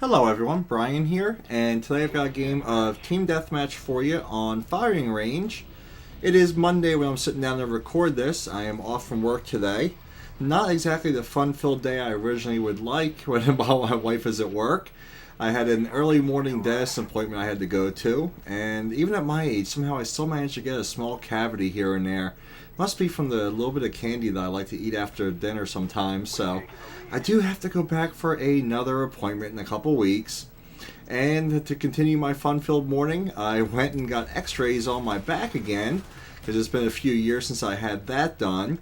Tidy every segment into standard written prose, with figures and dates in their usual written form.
Hello everyone, Brian here, and today I've got a game of Team Deathmatch for you on Firing Range. It is Monday when I'm sitting down to record this. I am off from work today. Not exactly the fun-filled day I originally would like when my wife is at work. I had an early morning dentist appointment I had to go to, and even at my age, somehow I still managed to get a small cavity here and there. Must be from the little bit of candy that I like to eat after dinner sometimes, so I do have to go back for another appointment in a couple weeks. And to continue my fun-filled morning, I went and got x-rays on my back again, because it's been a few years since I had that done.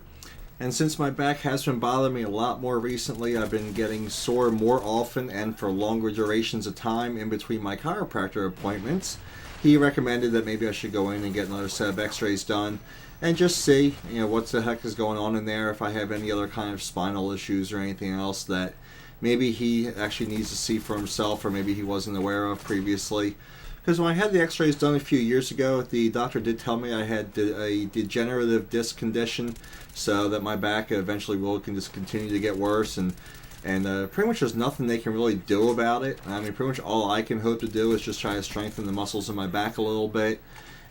And since my back has been bothering me a lot more recently, I've been getting sore more often and for longer durations of time in between my chiropractor appointments. He recommended that maybe I should go in and get another set of x-rays done and just see, what the heck is going on in there, if I have any other kind of spinal issues or anything else that maybe he actually needs to see for himself or maybe he wasn't aware of previously. Because when I had the x-rays done a few years ago, the doctor did tell me I had a degenerative disc condition, so that my back eventually can just continue to get worse, and pretty much there's nothing they can really do about it. I mean, pretty much all I can hope to do is just try to strengthen the muscles in my back a little bit.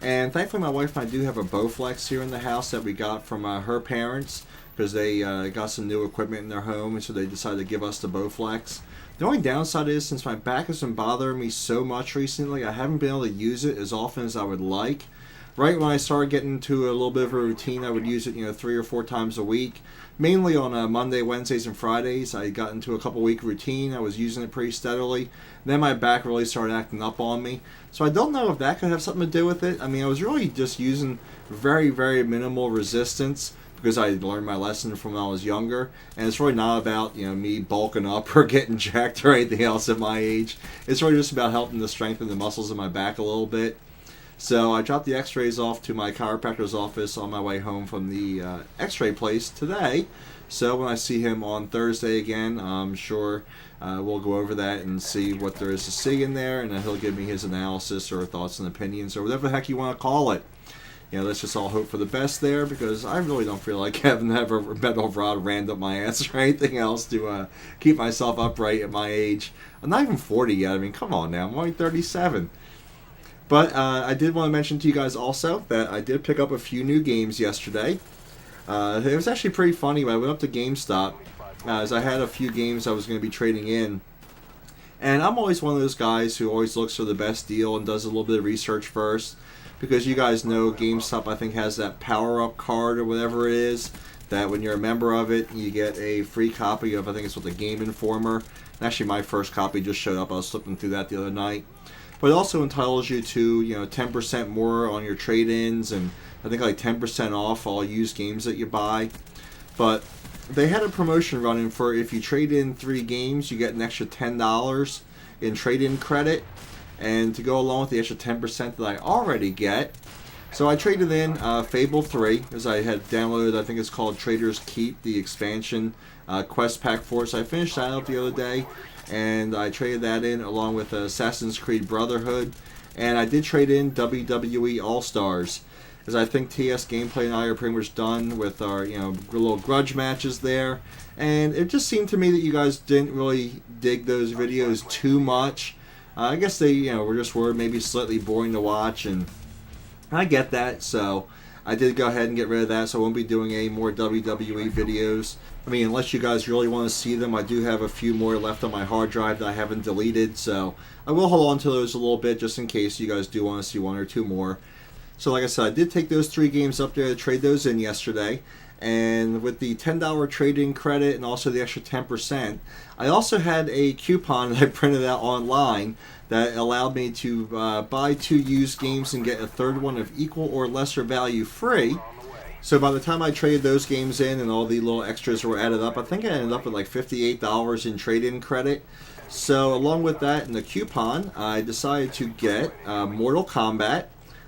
And thankfully my wife and I do have a Bowflex here in the house that we got from her parents, because they got some new equipment in their home, and so they decided to give us the Bowflex. The only downside is, since my back has been bothering me so much recently, I haven't been able to use it as often as I would like. Right when I started getting into a little bit of a routine, I would use it, 3 or 4 times a week. Mainly on Monday, Wednesdays, and Fridays. I got into a couple-week routine. I was using it pretty steadily. Then my back really started acting up on me. So I don't know if that could have something to do with it. I mean, I was really just using very, very minimal resistance, because I learned my lesson from when I was younger, and it's really not about me bulking up or getting jacked or anything else at my age. It's really just about helping to strengthen the muscles in my back a little bit. So I dropped the x-rays off to my chiropractor's office on my way home from the x-ray place today. So when I see him on Thursday again, I'm sure we'll go over that and see what there is to see in there, and then he'll give me his analysis or thoughts and opinions or whatever the heck you want to call it. Let's just all hope for the best there, because I really don't feel like having to have a metal rod rammed up my ass or anything else to keep myself upright at my age. I'm not even 40 yet. I mean, come on now. I'm only 37. But I did want to mention to you guys also that I did pick up a few new games yesterday. It was actually pretty funny when I went up to Gamestop, as I had a few games I was going to be trading in. And I'm always one of those guys who always looks for the best deal and does a little bit of research first. Because you guys know GameStop, I think, has that power-up card or whatever it is, that when you're a member of it, you get a free copy of, I think it's what, the Game Informer. And actually, my first copy just showed up. I was flipping through that the other night. But it also entitles you to, 10% more on your trade-ins, and I think like 10% off all used games that you buy. But they had a promotion running for, if you trade in 3 games, you get an extra $10 in trade-in credit. And to go along with the extra 10% that I already get. So I traded in Fable 3, as I had downloaded, I think it's called Trader's Keep, the expansion quest pack for it. So I finished that up the other day, and I traded that in along with Assassin's Creed Brotherhood. And I did trade in WWE All-Stars, as I think TS Gameplay and I are pretty much done with our little grudge matches there. And it just seemed to me that you guys didn't really dig those videos too much. I guess they, were maybe slightly boring to watch, and I get that, so I did go ahead and get rid of that, so I won't be doing any more WWE videos. I mean, unless you guys really want to see them, I do have a few more left on my hard drive that I haven't deleted, so I will hold on to those a little bit just in case you guys do want to see 1 or 2 more. So like I said, I did take those 3 games up there to trade those in yesterday. And with the $10 trade-in credit and also the extra 10%, I also had a coupon that I printed out online that allowed me to buy 2 used games and get a third one of equal or lesser value free. So by the time I traded those games in and all the little extras were added up, I think I ended up with like $58 in trade-in credit. So along with that and the coupon, I decided to get Mortal Kombat.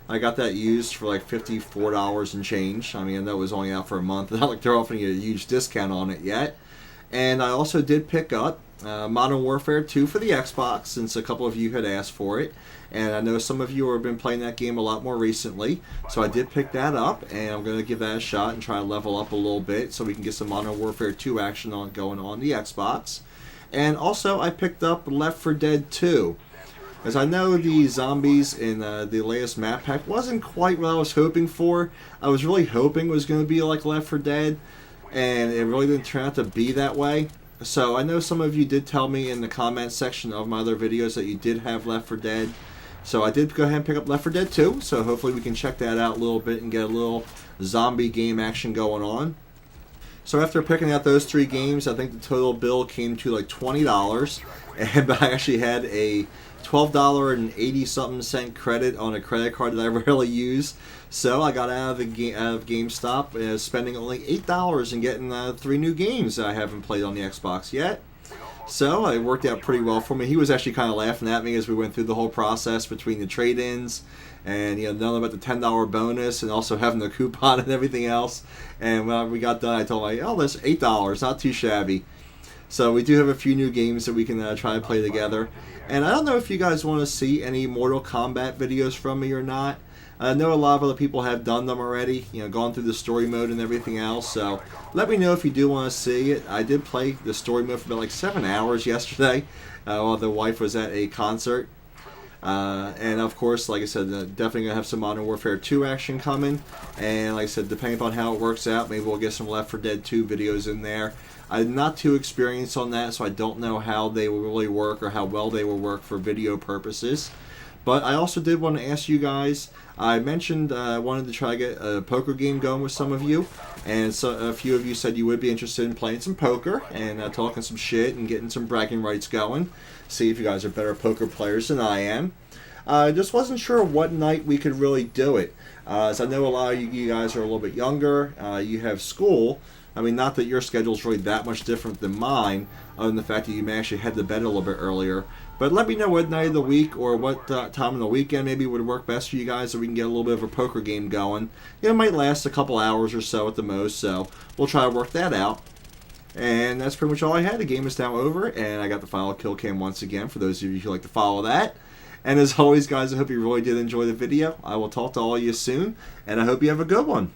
I got that used for like $54 and change. I mean, that was only out for a month. Not like they're offering a huge discount on it yet. And I also did pick up Modern Warfare 2 for the Xbox, since a couple of you had asked for it. And I know some of you have been playing that game a lot more recently. So I did pick that up, and I'm going to give that a shot and try to level up a little bit so we can get some Modern Warfare 2 action going on the Xbox. And also, I picked up Left 4 Dead 2. As I know, the zombies in the latest map pack wasn't quite what I was hoping for. I was really hoping it was going to be like Left 4 Dead, and it really didn't turn out to be that way. So I know some of you did tell me in the comment section of my other videos that you did have Left 4 Dead. So I did go ahead and pick up Left 4 Dead 2, so hopefully we can check that out a little bit and get a little zombie game action going on. So after picking out those 3 games, I think the total bill came to like $20, and I actually had a $12.80-something credit on a credit card that I rarely use. So I got out of GameStop, spending only $8 and getting 3 new games that I haven't played on the Xbox yet. So it worked out pretty well for me. He was actually kind of laughing at me as we went through the whole process between the trade-ins and knowing about the $10 bonus and also having the coupon and everything else. And when we got done, I told him, oh, that's $8, not too shabby. So we do have a few new games that we can try and play together. And I don't know if you guys want to see any Mortal Kombat videos from me or not. I know a lot of other people have done them already, gone through the story mode and everything else, so let me know if you do want to see it. I did play the story mode for about like 7 hours yesterday while the wife was at a concert. And of course, like I said, definitely going to have some Modern Warfare 2 action coming, and like I said, depending upon how it works out, maybe we'll get some Left 4 Dead 2 videos in there. I'm not too experienced on that, so I don't know how they will really work or how well they will work for video purposes. But I also did want to ask you guys, I mentioned I wanted to try to get a poker game going with some of you, and so a few of you said you would be interested in playing some poker and talking some shit and getting some bragging rights going. See if you guys are better poker players than I am. I just wasn't sure what night we could really do it. As I know a lot of you guys are a little bit younger, you have school. I mean, not that your schedule is really that much different than mine, other than the fact that you may actually head to bed a little bit earlier. But let me know what night of the week or what time of the weekend maybe would work best for you guys so we can get a little bit of a poker game going. It might last a couple hours or so at the most, so we'll try to work that out. And that's pretty much all I had. The game is now over, and I got the final kill cam once again for those of you who like to follow that. And as always, guys, I hope you really did enjoy the video. I will talk to all of you soon, and I hope you have a good one.